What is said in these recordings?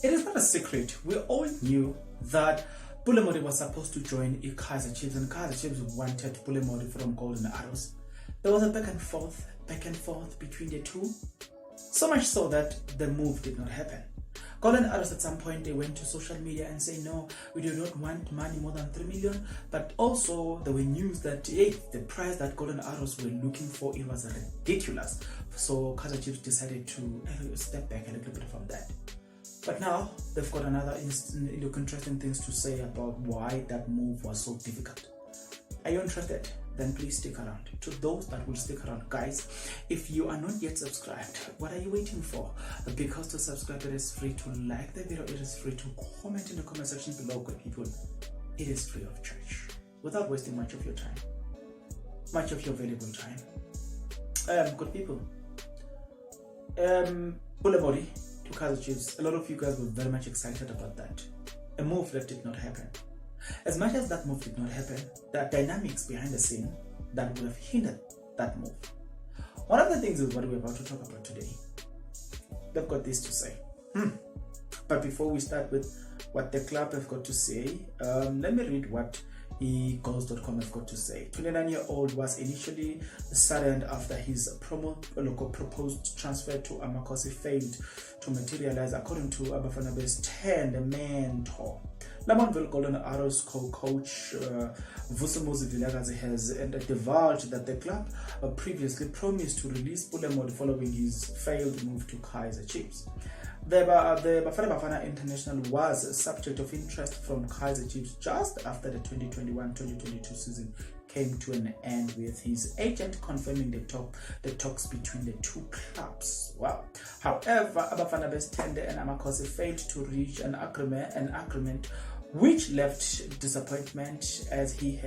It is not a secret. We all knew that Pule Mmodi was supposed to join Kaizer Chiefs, and Kaizer Chiefs wanted Pule Mmodi from Golden Arrows. There was a back and forth between the two. So much so that the move did not happen. Golden Arrows at some point, they went to social media and say, no, we do not want money more than 3 million. But also there were news that the price that Golden Arrows were looking for, it was ridiculous. So Kaizer Chiefs decided to step back a little bit from that. But now they've got another interesting things to say about why that move was so difficult. Are you interested? Then please stick around. To those that will stick around, guys, if you are not yet subscribed, what are you waiting for? Because to subscribe, it is free. To like the video, it is free. To comment in the comment section below, good people, it is free of charge. Without wasting much of your time, much of your valuable time. Good people, Pule Mmodi to Kaizer Chiefs. A lot of you guys were very much excited about that. A move that did not happen. As much as that move did not happen, there are dynamics behind the scene that would have hindered that move. One of the things is what we're about to talk about today. They've got this to say. But before we start with what the club have got to say, let me read what goals.com have got to say. 29-year-old was initially saddened after his proposed transfer to Amakosi failed to materialize, according to Abafana Base 10, the mentor. Lamontville Golden Arrows co-coach Vusimuzi Vilakazi has divulged that the club previously promised to release Pule Mmodi following his failed move to Kaizer Chiefs. The Bafana International was a subject of interest from Kaizer Chiefs just after the 2021-2022 season came to an end, with his agent confirming the talks between the two clubs. Wow. However, Abafana Best Tende and Amakosi failed to reach an agreement which left disappointment, as he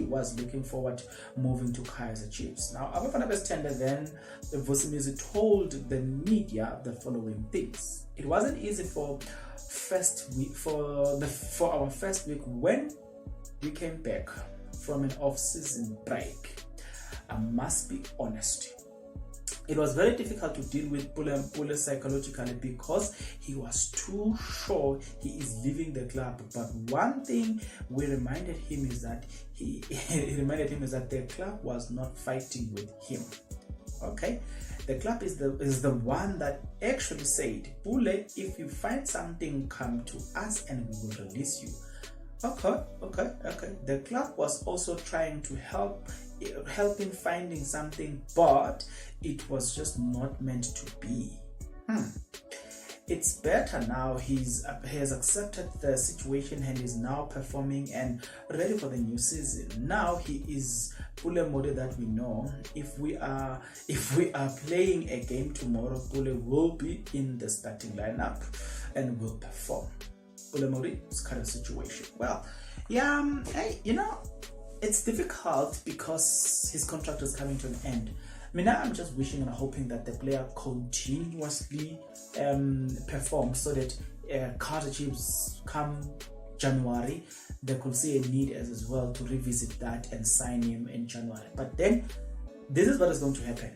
was looking forward moving to Kaizer Chiefs. Now, Abafana Best Tende then, Vusimuzi told the media the following things. It wasn't easy for our first week when we came back from an off-season break. I must be honest. It was very difficult to deal with Pule psychologically because he was too sure he is leaving the club. But one thing we reminded him is that the club was not fighting with him. Okay, the club is the one that actually said, Pule, if you find something, come to us and we will release you. Okay. The club was also trying to help him finding something, but it was just not meant to be. It's better now. He has accepted the situation and is now performing and ready for the new season. Now he is Pule Mmodi that we know. If we are playing a game tomorrow, Pule will be in the starting lineup and will perform. Pule Mmodi's current situation. Well, yeah, it's difficult because his contract is coming to an end. Now I'm just wishing and hoping that the player continuously performs so that Kaizer Chiefs come January, they could see a need as well to revisit that and sign him in January. But then this is what is going to happen.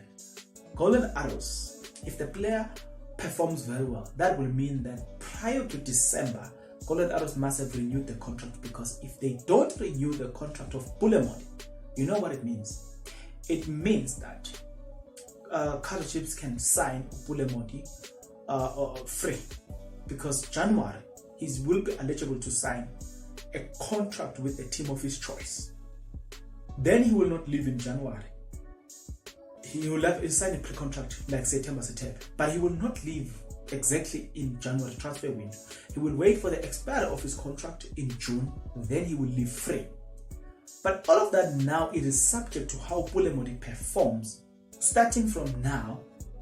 Golden Arrows, if the player performs very well, that will mean that prior to December, Golden Arrows must have renewed the contract, because if they don't renew the contract of Pule Mmodi, you know what it means? It means that Kaizer Chiefs can sign Pule Mmodi free, because January he will be eligible to sign a contract with a team of his choice. Then he will not leave in January. He will sign a pre-contract like September, but he will not leave exactly in January transfer window. He will wait for the expiry of his contract in June, then he will leave free. But all of that now, it is subject to how Pule Mmodi performs starting from now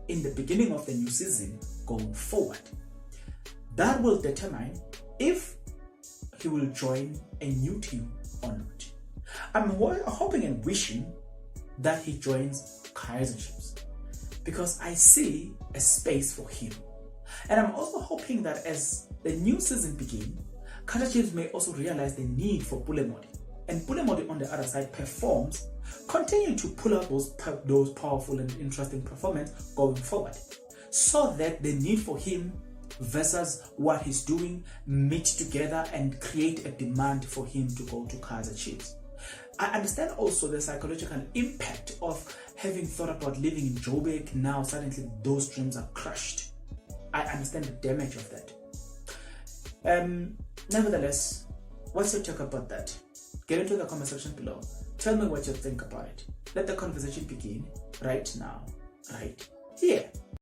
in the beginning of the new season going forward. That will determine if he will join a new team or not. I'm hoping and wishing that he joins Kaizer Chiefs, because I see a space for him. And I'm also hoping that as the new season begins, Kaizer Chiefs may also realize the need for Pule Mmodi. And Pule Mmodi on the other side performs, continue to pull out those powerful and interesting performances going forward, so that the need for him versus what he's doing meet together and create a demand for him to go to Kaizer Chiefs. I understand also the psychological impact of having thought about living in Joburg. Now suddenly those dreams are crushed. I understand the damage of that. Nevertheless, what's your take about that? Get into the comment section below. Tell me what you think about it. Let the conversation begin right now, right here.